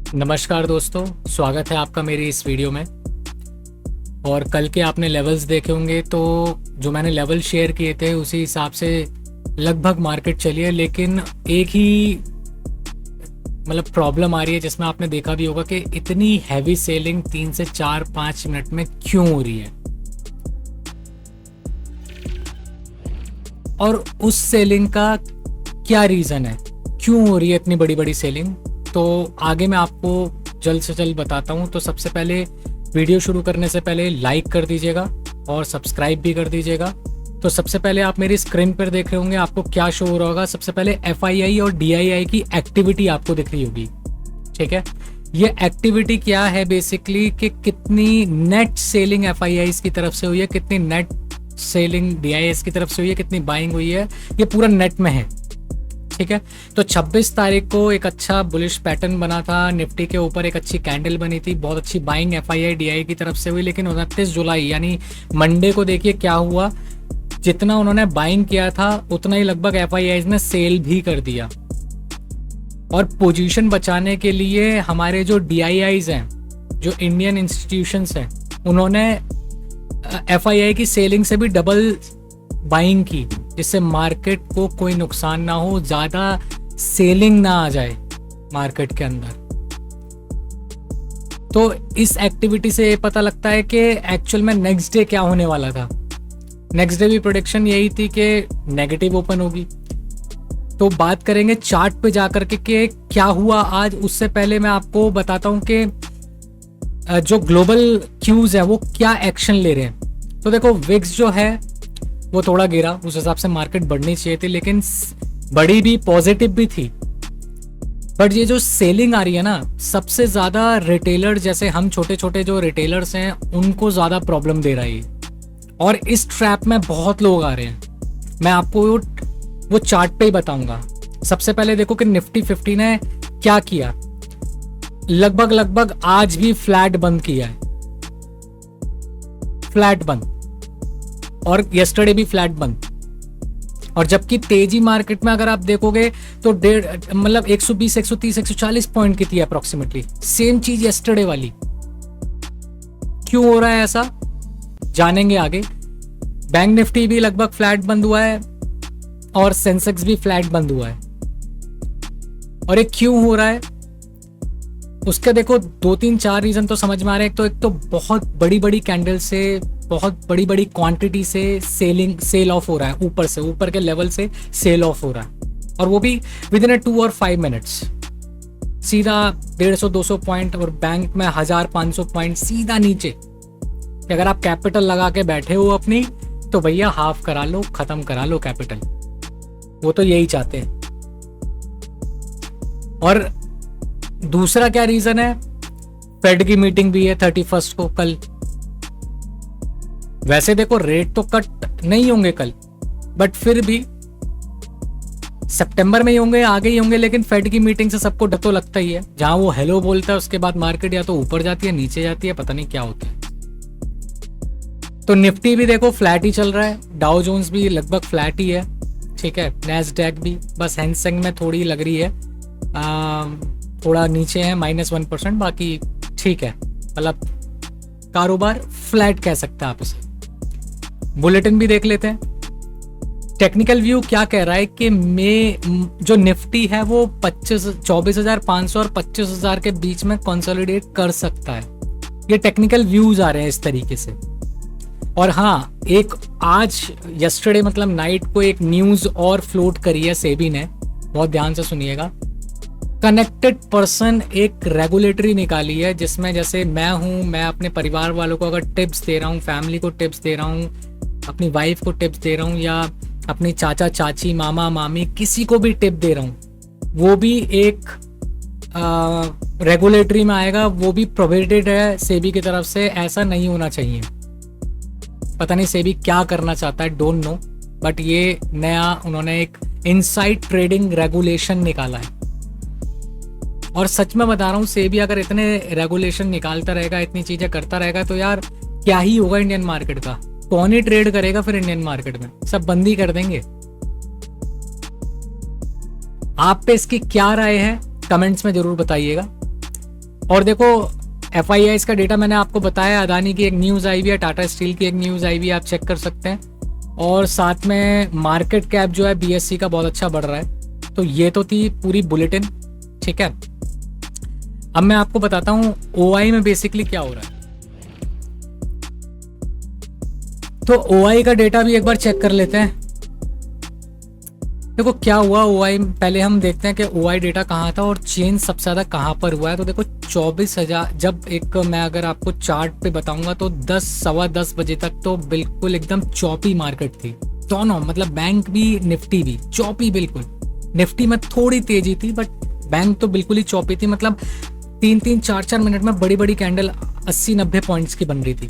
नमस्कार दोस्तों, स्वागत है आपका मेरी इस वीडियो में। और कल के आपने लेवल्स देखे होंगे, तो जो मैंने लेवल शेयर किए थे उसी हिसाब से लगभग मार्केट चली है। लेकिन एक ही प्रॉब्लम आ रही है, जिसमें आपने देखा भी होगा कि इतनी हैवी सेलिंग 3 से 4-5 मिनट में क्यों हो रही है, और उस सेलिंग का क्या रीज़न है, क्यों हो रही है इतनी बड़ी बड़ी सेलिंग। तो आगे मैं आपको जल्द से जल्द बताता हूँ। तो सबसे पहले वीडियो शुरू करने से पहले लाइक कर दीजिएगा और सब्सक्राइब भी कर दीजिएगा। तो सबसे पहले आप मेरी स्क्रीन पर देख रहे होंगे, आपको क्या शो हो रहा होगा। सबसे पहले FII और DII की एक्टिविटी आपको दिख रही होगी, ठीक है। ये एक्टिविटी क्या है बेसिकली, कि कितनी नेट सेलिंग FIIs की तरफ से हुई है, कितनी नेट सेलिंग DIIs की तरफ से हुई है, कितनी बाइंग हुई है, ये पूरा नेट में है, ठीक है। तो 26 तारीख को एक अच्छा बुलिश पैटर्न बना था, निफ्टी के ऊपर एक अच्छी कैंडल बनी थी, बहुत अच्छी बाइंग FII DII की तरफ से हुई। लेकिन 29 जुलाई यानी मंडे को देखिए क्या हुआ, जितना उन्होंने बाइंग किया था उतना ही लगभग FIIs ने सेल भी कर दिया। और पोजीशन बचाने के लिए हमारे जो DIIs हैं, जो इंडियन इंस्टीट्यूशंस हैं, उन्होंने FII की सेलिंग से भी डबल बाइंग की, जिससे मार्केट को कोई नुकसान ना हो, ज़्यादा सेलिंग ना आ जाए मार्केट के अंदर। तो इस एक्टिविटी से पता लगता है कि एक्चुअल में नेक्स्ट डे क्या होने वाला था। नेक्स्ट डे भी प्रेडिक्शन यही थी कि नेगेटिव ओपन होगी। तो बात करेंगे चार्ट पे जाकर के क्या हुआ आज। उससे पहले मैं आपको बताता हूं कि जो ग्लोबल क्यूज है वो क्या एक्शन ले रहे हैं। तो देखो, विक्स जो है वो थोड़ा गिरा, उस हिसाब से मार्केट बढ़नी चाहिए थी, लेकिन बड़ी भी, पॉजिटिव भी थी। बट ये जो सेलिंग आ रही है ना, सबसे ज्यादा रिटेलर, जैसे हम छोटे छोटे जो रिटेलर्स हैं, उनको ज्यादा प्रॉब्लम दे रहा है। और इस ट्रैप में बहुत लोग आ रहे हैं। मैं आपको वो चार्ट पे ही बताऊंगा। सबसे पहले देखो कि निफ्टी 50 ने क्या किया। लगभग आज भी फ्लैट बंद किया है, फ्लैट बंद, और यस्टरडे भी फ्लैट बंद। और जबकि तेजी मार्केट में अगर आप देखोगे तो 120, 130, 140 पॉइंट की थी अप्रोक्सीमेटली। सेम चीज यस्टरडे वाली। क्यों हो रहा है ऐसा, जानेंगे आगे। बैंक निफ्टी भी लगभग फ्लैट बंद हुआ है और सेंसेक्स भी फ्लैट बंद हुआ है। और ये क्यों हो रहा है, उसके देखो 2-3-4 रीजन तो समझ में आ रहे हैं। एक तो बहुत बड़ी बड़ी कैंडल से, बहुत बड़ी बड़ी क्वांटिटी से सेल ऑफ हो रहा है, ऊपर के लेवल से सेल ऑफ हो रहा है। और वो भी विद इन 2 और 5 मिनट्स, सीधा 150-200 पॉइंट, और बैंक में 1000-500 पॉइंट सीधा नीचे। कि अगर आप कैपिटल लगा के बैठे हो अपनी, तो भैया हाफ करा लो, खत्म करा लो कैपिटल। वो तो यही चाहते हैं। और दूसरा क्या रीजन है, फेड की मीटिंग भी है 31 को कल। वैसे देखो रेट तो कट नहीं होंगे कल, बट फिर भी सितंबर में ही होंगे, आगे ही होंगे। लेकिन फेड की मीटिंग से सबको डर तो लगता ही है। जहां वो हेलो बोलता है, उसके बाद मार्केट या तो ऊपर जाती है, नीचे जाती है, पता नहीं क्या होता है। तो निफ्टी भी देखो फ्लैट ही चल रहा है, डाउ जोन्स भी लगभग फ्लैट ही है, ठीक है। नैस्डैक भी, बस हैंसेंग में थोड़ी लग रही है, थोड़ा नीचे है, -1%। बाकी ठीक है, मतलब कारोबार फ्लैट कह सकते हैं आप इसे। बुलेटिन भी देख लेते हैं। टेक्निकल व्यू क्या कह रहा है कि जो निफ्टी है वो 24,500 और 25,000 के बीच में कंसोलिडेट कर सकता है। ये टेक्निकल व्यूज आ रहे हैं इस तरीके से। और हाँ, एक आज यस्टरडे मतलब नाइट को एक न्यूज और फ्लोट करी है सेबी ने, बहुत ध्यान से सुनिएगा। कनेक्टेड पर्सन एक रेगुलेटरी निकाली है, जिसमें जैसे मैं हूँ, मैं अपने परिवार वालों को अगर टिप्स दे रहा हूँ, फैमिली को टिप्स दे रहा हूँ, अपनी वाइफ को टिप्स दे रहा हूँ, या अपनी चाचा चाची, मामा मामी, किसी को भी टिप दे रहा हूँ, वो भी एक रेगुलेटरी में आएगा। वो भी प्रोहिबिटेड है सेबी की तरफ से, ऐसा नहीं होना चाहिए। पता नहीं सेबी क्या करना चाहता है, डोंट नो। बट ये नया उन्होंने एक इनसाइड ट्रेडिंग रेगुलेशन निकाला है। और सच में बता रहा हूँ, सेबी अगर इतने रेगुलेशन निकालता रहेगा, इतनी चीजें करता रहेगा, तो यार क्या ही होगा इंडियन मार्केट का। कौन ही ट्रेड करेगा फिर इंडियन मार्केट में, सब बंद ही कर देंगे। आप पे इसकी क्या राय है, कमेंट्स में जरूर बताइएगा। और देखो FIIs का डेटा मैंने आपको बताया, अदानी की एक न्यूज़ आई हुई है, टाटा स्टील की एक न्यूज़ आई हुई है, आप चेक कर सकते हैं। और साथ में मार्केट कैप जो है BSE का बहुत अच्छा बढ़ रहा है। तो ये तो थी पूरी बुलेटिन, ठीक है। अब मैं आपको बताता हूँ OI में बेसिकली क्या हो रहा है। तो OI का डेटा भी एक बार चेक कर लेते हैं। देखो क्या हुआ OI, पहले हम देखते हैं कि OI डेटा कहाँ था और चेंज सबसे ज़्यादा कहाँ पर हुआ है। तो देखो 24,000, जब एक मैं अगर आपको चार्ट पे बताऊंगा तो 10 सवा 10 बजे तक तो बिल्कुल एकदम चौपी मार्केट थी दोनों, मतलब बैंक भी निफ्टी भी चौपी बिल्कुल। निफ्टी में थोड़ी तेजी थी बट बैंक तो बिल्कुल ही चौपी थी, मतलब 3-3 4-4 मिनट में बड़ी बड़ी कैंडल 80-90 पॉइंट्स की बन रही थी,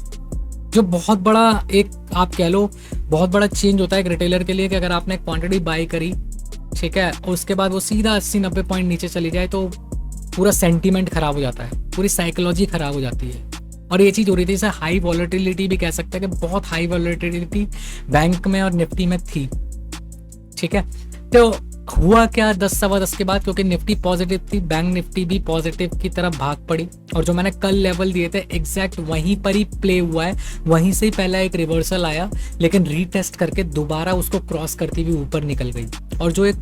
जो बहुत बड़ा एक आप कह लो बहुत बड़ा चेंज होता है एक रिटेलर के लिए कि अगर आपने क्वांटिटी बाई करी, ठीक है, और उसके बाद वो सीधा 80-90 पॉइंट नीचे चली जाए तो पूरा सेंटीमेंट खराब हो जाता है, पूरी साइकोलॉजी खराब हो जाती है। और ये चीज़ हो रही थी, इसे हाई वॉलेटिलिटी भी कह सकते हैं कि बहुत हाई वॉलेटिलिटी बैंक में और निफ्टी में थी, ठीक है। तो हुआ क्या 10 सवा 10 के बाद, क्योंकि निफ्टी पॉजिटिव थी, बैंक निफ्टी भी पॉजिटिव की तरफ भाग पड़ी और जो मैंने कल लेवल दिए थे एग्जैक्ट वहीं पर ही प्ले हुआ है, वहीं से ही पहला एक रिवर्सल आया लेकिन रीटेस्ट करके दोबारा उसको क्रॉस करती हुई ऊपर निकल गई, और जो एक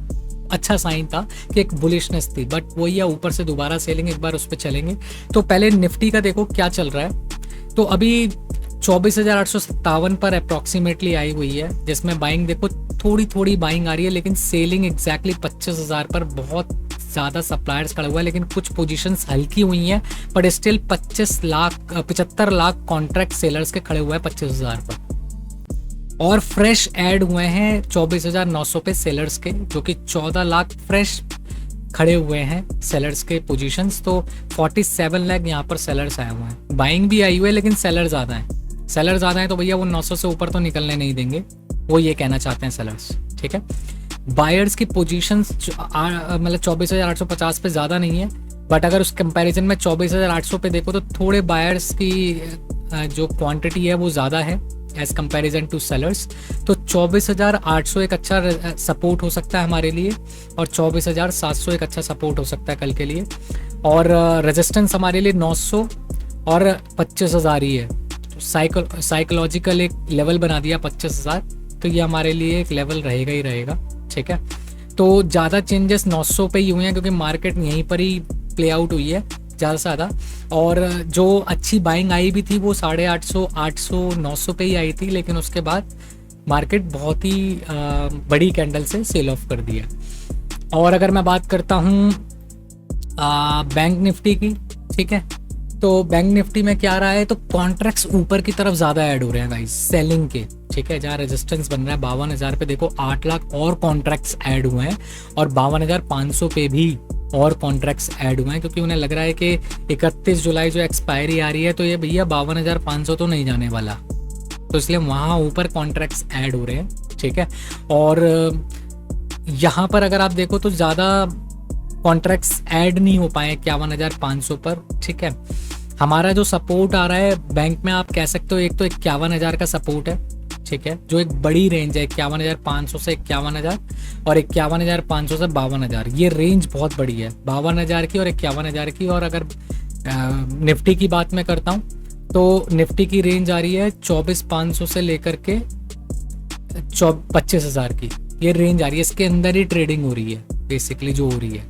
अच्छा साइन था कि एक बुलिशनेस थी, बट वही है ऊपर से दोबारा सेलिंग, एक बार उस पर चलेंगे। तो पहले निफ्टी का देखो क्या चल रहा है। तो अभी 24,857 पर अप्रॉक्सीमेटली आई हुई है, जिसमें बाइंग देखो थोड़ी बाइंग आ रही है लेकिन सेलिंग एग्जैक्टली 25,000 पर बहुत ज़्यादा सप्लायर्स खड़े हुए हैं, लेकिन कुछ पोजीशंस हल्की हुई हैं but still 75 lakh contract sellers के खड़े हुए हैं 25,000 पर। और फ्रेश ऐड हुए हैं 24,900 पे सेलर्स के, जो कि 14 लाख फ्रेश खड़े हुए हैं सेलर्स के पोजीशंस। तो 47 लाख यहाँ पर सेलर्स आए हुए हैं, बाइंग भी आई हुई है लेकिन सेलर ज़्यादा हैं, तो भैया वो 900 से ऊपर तो निकलने नहीं देंगे, वो ये कहना चाहते हैं सेलर्स, ठीक है। बायर्स की पोजीशंस मतलब 24,850 पे ज़्यादा नहीं है, बट अगर उस कंपैरिजन में 24,800 पे देखो तो थोड़े बायर्स की जो क्वांटिटी है वो ज़्यादा है एज कंपैरिजन टू सेलर्स। तो 24,800 एक अच्छा सपोर्ट हो सकता है हमारे लिए, और 24,700 एक अच्छा सपोर्ट हो सकता है कल के लिए, और रेजिस्टेंस हमारे लिए 900 और 25,000 ही है। साइकोलॉजिकल एक लेवल बना दिया 25,000, तो ये हमारे लिए एक लेवल रहेगा ही रहेगा, ठीक है। तो ज़्यादा चेंजेस 900 पे ही हुए हैं क्योंकि मार्केट यहीं पर ही प्ले आउट हुई है ज़्यादा से ज़्यादा, और जो अच्छी बाइंग आई भी थी वो 850, 800, 900 पे ही आई थी, लेकिन उसके बाद मार्केट बहुत ही बड़ी कैंडल से सेल ऑफ कर दिया। और अगर मैं बात करता हूँ बैंक निफ्टी की, ठीक है, तो बैंक निफ्टी में क्या रहा है, तो कॉन्ट्रैक्ट्स ऊपर की तरफ ज़्यादा ऐड हो रहे हैं गाइस सेलिंग के, ठीक है। जहाँ रेजिस्टेंस बन रहा है 52,000 पे देखो 8 लाख और कॉन्ट्रैक्ट्स ऐड हुए हैं, और 52,500 पे भी और कॉन्ट्रैक्ट्स ऐड हुए हैं, क्योंकि उन्हें लग रहा है कि 31 जुलाई जो एक्सपायरी आ रही है तो ये भैया 52,500 तो नहीं जाने वाला, तो इसलिए वहाँ ऊपर कॉन्ट्रैक्ट्स ऐड हो रहे हैं, ठीक है। और यहाँ पर अगर आप देखो तो ज़्यादा कॉन्ट्रैक्ट्स ऐड नहीं हो पाए 51,500 पर, ठीक है। हमारा जो सपोर्ट आ रहा है बैंक में आप कह सकते हो एक तो 51,000 का सपोर्ट है, ठीक है, जो एक बड़ी रेंज है 51,500 से 51,000 और 51,500 से 52,000, ये रेंज बहुत बड़ी है 52,000 की और 51,000 की। और अगर निफ्टी की बात मैं करता हूँ तो निफ्टी की रेंज आ रही है 24,500 से लेकर के 25,000 की, ये रेंज आ रही है, इसके अंदर ही ट्रेडिंग हो रही है बेसिकली जो हो रही है,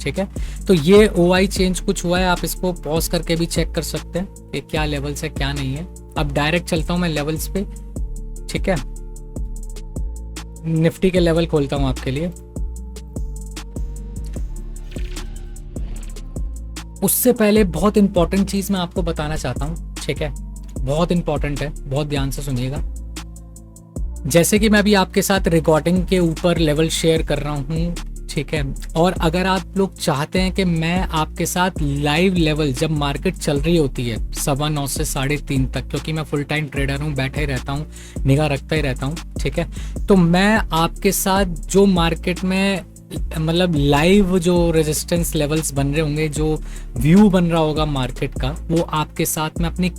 ठीक है। तो ये OI चेंज कुछ हुआ है, आप इसको पॉज करके भी चेक कर सकते हैं कि क्या लेवल्स है क्या नहीं है। अब डायरेक्ट चलता हूँ मैं लेवल्स पे, ठीक है, निफ्टी के लेवल खोलता हूँ आपके लिए। उससे पहले बहुत इंपॉर्टेंट चीज़ मैं आपको बताना चाहता हूँ, ठीक है, बहुत इंपॉर्टेंट है, बहुत ध्यान से सुनिएगा। जैसे कि मैं अभी आपके साथ रिकॉर्डिंग के ऊपर लेवल शेयर कर रहा हूँ, ठीक है, और अगर आप लोग चाहते हैं कि मैं आपके साथ लाइव लेवल जब मार्केट चल रही होती है 9:15 से 3:30 तक, क्योंकि मैं फुल टाइम ट्रेडर हूँ, बैठे ही रहता हूँ, निगाह रखता ही रहता हूँ, ठीक है, तो मैं आपके साथ जो मार्केट में मतलब लाइव जो रेजिस्टेंस लेवल्स बन रहे होंगे, जो व्यू बन रहा होगा मार्केट का, वो आपके साथ मैं अपनी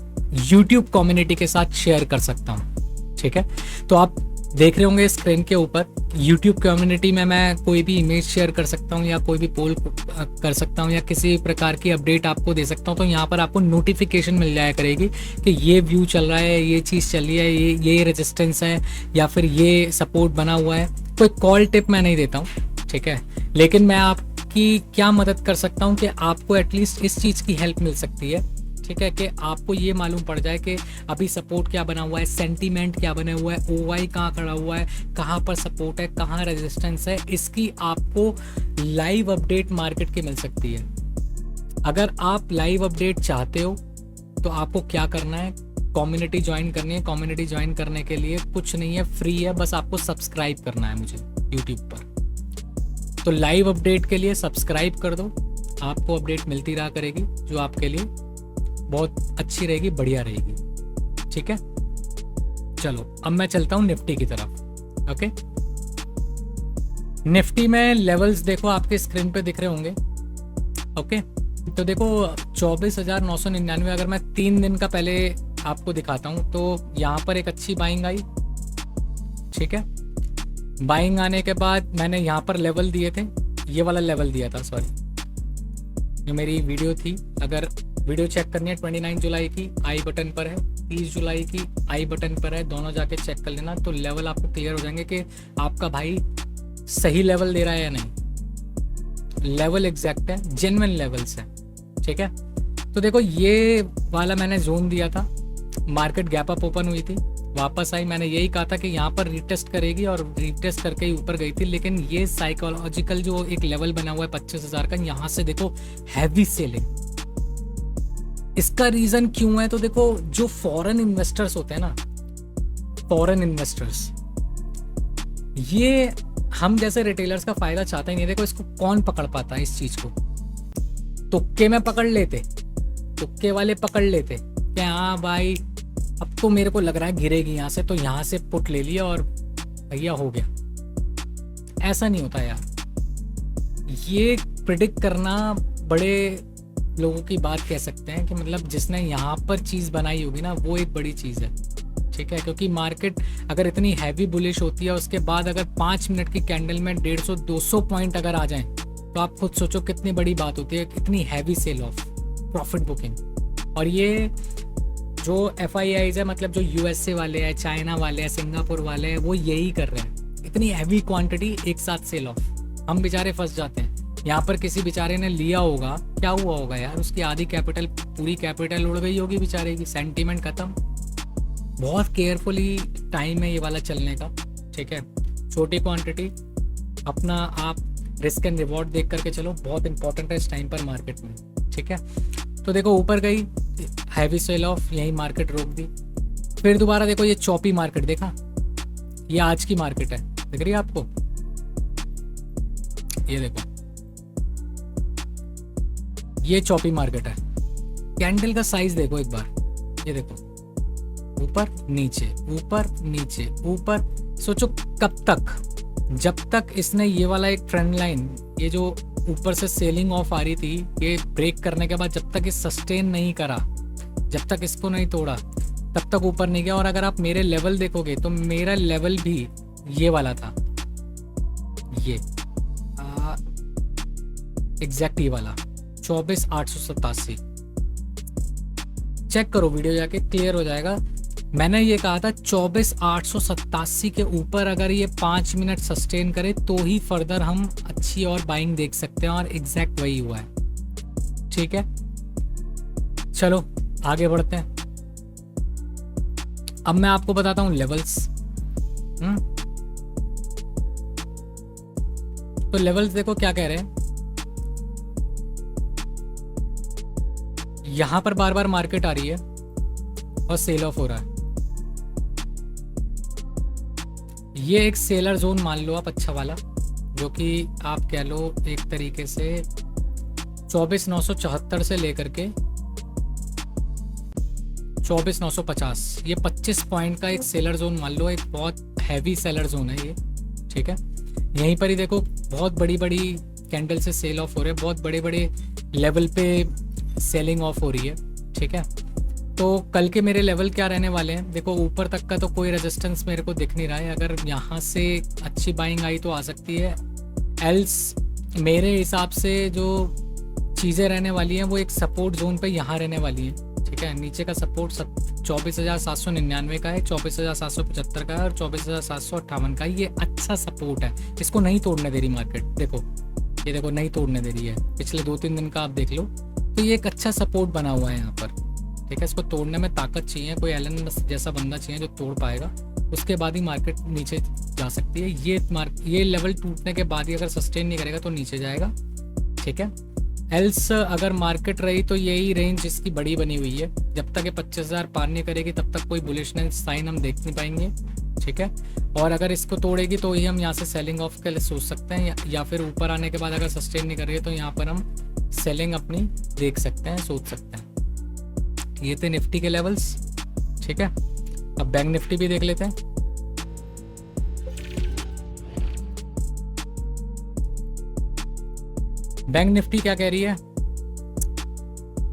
यूट्यूब कम्युनिटी के साथ शेयर कर सकता हूँ, ठीक है। तो आप देख रहे होंगे स्क्रीन के ऊपर, यूट्यूब कम्युनिटी में मैं कोई भी इमेज शेयर कर सकता हूँ या कोई भी पोल कर सकता हूँ या किसी प्रकार की अपडेट आपको दे सकता हूँ, तो यहाँ पर आपको नोटिफिकेशन मिल जाया करेगी कि ये व्यू चल रहा है, ये चीज़ चल रही है, ये रेजिस्टेंस है या फिर ये सपोर्ट बना हुआ है। कोई कॉल टिप मैं नहीं देता हूँ, ठीक है, लेकिन मैं आपकी क्या मदद कर सकता हूँ कि आपको एटलीस्ट इस चीज़ की हेल्प मिल सकती है, ठीक है, कि आपको ये मालूम पड़ जाए कि अभी सपोर्ट क्या बना हुआ है, सेंटीमेंट क्या बना हुआ है, ओवाई कहाँ खड़ा हुआ है, कहाँ पर सपोर्ट है, कहाँ रेजिस्टेंस है, इसकी आपको लाइव अपडेट मार्केट की मिल सकती है। अगर आप लाइव अपडेट चाहते हो तो आपको क्या करना है, कम्युनिटी ज्वाइन करनी है। कम्युनिटी ज्वाइन करने के लिए कुछ नहीं है, फ्री है, बस आपको सब्सक्राइब करना है मुझे यूट्यूब पर। तो लाइव अपडेट के लिए सब्सक्राइब कर दो, आपको अपडेट मिलती रहा करेगी जो आपके लिए बहुत अच्छी रहेगी, बढ़िया रहेगी, ठीक है। चलो अब मैं चलता हूँ निफ्टी की तरफ। ओके, निफ्टी में लेवल्स देखो, आपके स्क्रीन पे दिख रहे होंगे। ओके, तो देखो 24,999, अगर मैं 3 दिन का पहले आपको दिखाता हूँ तो यहाँ पर एक अच्छी बाइंग आई, ठीक है। बाइंग आने के बाद मैंने यहाँ पर लेवल दिए थे, ये वाला लेवल दिया था, सॉरी, जो मेरी वीडियो थी, अगर वीडियो चेक करनी है 29 जुलाई की आई बटन पर है, 30 जुलाई की आई बटन पर है, दोनों जाके चेक कर लेना, तो लेवल आपको क्लियर हो जाएंगे कि आपका भाई सही लेवल दे रहा है या नहीं। लेवल एग्जैक्ट है, जेन्युइन लेवल्स है, ठीक है। तो देखो ये वाला मैंने जोन दिया था, मार्केट गैप अप ओपन हुई थी, वापस आई, मैंने यही कहा था कि यहाँ पर रीटेस्ट करेगी और रीटेस्ट करके ही ऊपर गई थी, लेकिन ये साइकोलॉजिकल जो एक लेवल बना हुआ है 25,000 का, यहाँ से देखो हैवी सेलिंग। इसका रीजन क्यों है, तो देखो जो फॉरेन इन्वेस्टर्स होते हैं ना, फॉरेन इन्वेस्टर्स, ये हम जैसे रिटेलर्स का फायदा चाहते ही नहीं। देखो इसको कौन पकड़ पाता है इस चीज को, तुक्के में पकड़ लेते, तुक्के वाले पकड़ लेते कि हाँ भाई अब तो मेरे को लग रहा है गिरेगी यहाँ से, तो यहाँ से पुट ले लिया और भैया हो गया। ऐसा नहीं होता यार, ये प्रिडिक्ट करना बड़े लोगों की बात कह सकते हैं कि मतलब जिसने यहाँ पर चीज़ बनाई होगी ना, वो एक बड़ी चीज़ है, ठीक है। क्योंकि मार्केट अगर इतनी हैवी बुलिश होती है, उसके बाद अगर 5 मिनट की कैंडल में 150-200 पॉइंट अगर आ जाएं, तो आप खुद सोचो कितनी बड़ी बात होती है, इतनी heavy sell off, profit booking. और ये जो FIIs है, मतलब जो USA वाले हैं, चाइना वाले हैं, सिंगापुर वाले हैं, वो यही कर रहे हैं, इतनी हैवी क्वांटिटी एक साथ सेल ऑफ। हम बेचारे फंस जाते हैं। यहाँ पर किसी बेचारे ने लिया होगा, क्या हुआ होगा यार, उसकी आधी कैपिटल, पूरी कैपिटल उड़ गई होगी बेचारे की, सेंटीमेंट खत्म। बहुत केयरफुली टाइम है ये वाला चलने का, ठीक है। छोटी क्वांटिटी, अपना आप रिस्क एंड रिवॉर्ड देख करके चलो, बहुत इंपॉर्टेंट है इस टाइम पर मार्केट में, ठीक है। तो देखो ऊपर गई, हैवी सेल ऑफ, यही मार्केट रोक दी, फिर दोबारा देखो ये चॉपी मार्केट, देखा, ये आज की मार्केट है, दिख रही है आपको, ये देखो, ये चॉपी मार्केट है। कैंडल का साइज देखो एक बार, ये देखो, ऊपर नीचे, ऊपर नीचे, ऊपर। सोचो कब तक, जब तक इसने ये वाला एक ट्रेंड लाइन, ये जो ऊपर से सेलिंग ऑफ आ रही थी, ये ब्रेक करने के बाद जब तक ये सस्टेन नहीं करा, जब तक इसको नहीं तोड़ा, तब तक ऊपर नहीं गया। और अगर आप मेरे लेवल देखोगे तो मेरा लेवल भी ये वाला था, ये एग्जैक्ट ये वाला 24,887। चेक करो वीडियो जाके, क्लियर हो जाएगा। मैंने ये कहा था 24,887 के ऊपर अगर ये 5 मिनट सस्टेन करे तो ही फर्दर हम अच्छी और बाइंग देख सकते हैं, और एग्जैक्ट वही हुआ है, ठीक है। चलो आगे बढ़ते हैं। अब मैं आपको बताता हूं लेवल्स। तो लेवल्स देखो क्या कह रहे हैं, यहां पर बार बार मार्केट आ रही है और सेल ऑफ हो रहा है। ये एक सेलर जोन मान लो आप, अच्छा वाला, जो कि आप कह लो एक तरीके से 24,974 से लेकर के 24,950, ये 25 पॉइंट का एक सेलर जोन मान लो, एक बहुत हैवी सेलर जोन है ये, ठीक है। यहीं पर ही देखो बहुत बड़ी बड़ी कैंडल से सेल ऑफ हो रहे हैं, बहुत बड़े बड़े लेवल पे सेलिंग ऑफ हो रही है, ठीक है। तो कल के मेरे लेवल क्या रहने वाले हैं, देखो ऊपर तक का तो कोई रेजिस्टेंस मेरे को दिख नहीं रहा है, अगर यहाँ से अच्छी बाइंग आई तो आ सकती है, एल्स मेरे हिसाब से जो चीज़ें रहने वाली हैं वो एक सपोर्ट जोन पे यहाँ रहने वाली हैं, ठीक है। नीचे का सपोर्ट 24,799 का है, 24,775 का है और 24,758 का है। ये अच्छा सपोर्ट है, इसको नहीं तोड़ने दे रही मार्केट। देखो ये देखो नहीं तोड़ने दे रही है, पिछले 2-3 दिन का आप देख लो, तो ये एक अच्छा सपोर्ट बना हुआ है यहाँ पर, ठीक है। इसको तोड़ने में ताकत चाहिए, कोई एलन जैसा बंदा चाहिए जो तोड़ पाएगा, उसके बाद ही मार्केट नीचे जा सकती है। ये लेवल टूटने के बाद ही अगर सस्टेन नहीं करेगा तो नीचे जाएगा, ठीक है। एल्स अगर मार्केट रही तो यही रेंज इसकी बड़ी बनी हुई है, जब तक ये 25,000 पार नहीं करेगी तब तक कोई बुलिशनेस साइन हम देख नहीं पाएंगे, ठीक है। और अगर इसको तोड़ेगी तो ही हम यहाँ से सेलिंग ऑफ के लिए सोच सकते हैं, या फिर ऊपर आने के बाद अगर सस्टेन नहीं कर रही है तो यहाँ पर हम सेलिंग अपनी देख सकते हैं, सोच सकते हैं। ये थे निफ्टी के लेवल्स, ठीक है। अब बैंक निफ्टी भी देख लेते हैं। बैंक निफ्टी क्या कह रही है,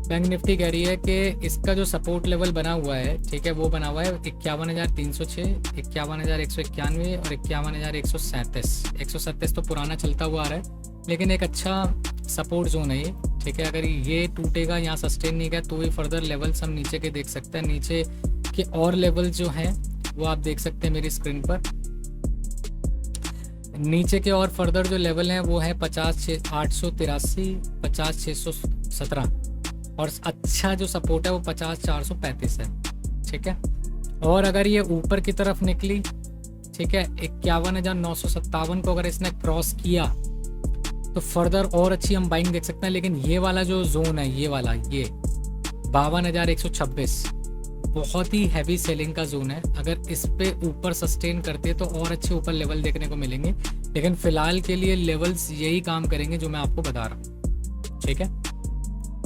बैंक निफ्टी कह रही है कि इसका जो सपोर्ट लेवल बना हुआ है, ठीक है, वो बना हुआ है 51,306, 51,191 और 51,137। 137 तो पुराना चलता हुआ आ रहा है, लेकिन एक अच्छा सपोर्ट जोन है ये, ठीक है। अगर ये टूटेगा, यहाँ सस्टेन नहीं गया, तो ही फर्दर लेवल्स हम नीचे के देख सकते हैं। नीचे के और लेवल जो हैं वो आप देख सकते हैं मेरी स्क्रीन पर। नीचे के और फर्दर जो लेवल हैं वो है 50,883, 50,617 और अच्छा जो सपोर्ट है वो 50,435 है, ठीक है। और अगर ये ऊपर की तरफ निकली, ठीक है, 51,957 को अगर इसने क्रॉस किया तो फर्दर और अच्छी हम बाइंग देख सकते हैं। लेकिन ये वाला जो जोन है, ये वाला, ये 52,126 बहुत ही हैवी सेलिंग का जोन है। अगर इस पे ऊपर सस्टेन करते हैं तो और अच्छे ऊपर लेवल देखने को मिलेंगे, लेकिन फिलहाल के लिए लेवल्स यही काम करेंगे जो मैं आपको बता रहा हूँ, ठीक है।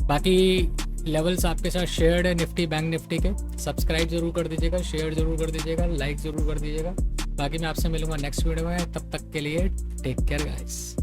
बाकी लेवल्स आपके साथ शेयर्ड है निफ्टी बैंक निफ्टी के। सब्सक्राइब जरूर कर दीजिएगा, शेयर जरूर कर दीजिएगा, लाइक जरूर कर दीजिएगा। बाकी मैं आपसे मिलूंगा नेक्स्ट वीडियो में, तब तक के लिए टेक केयर गाइस।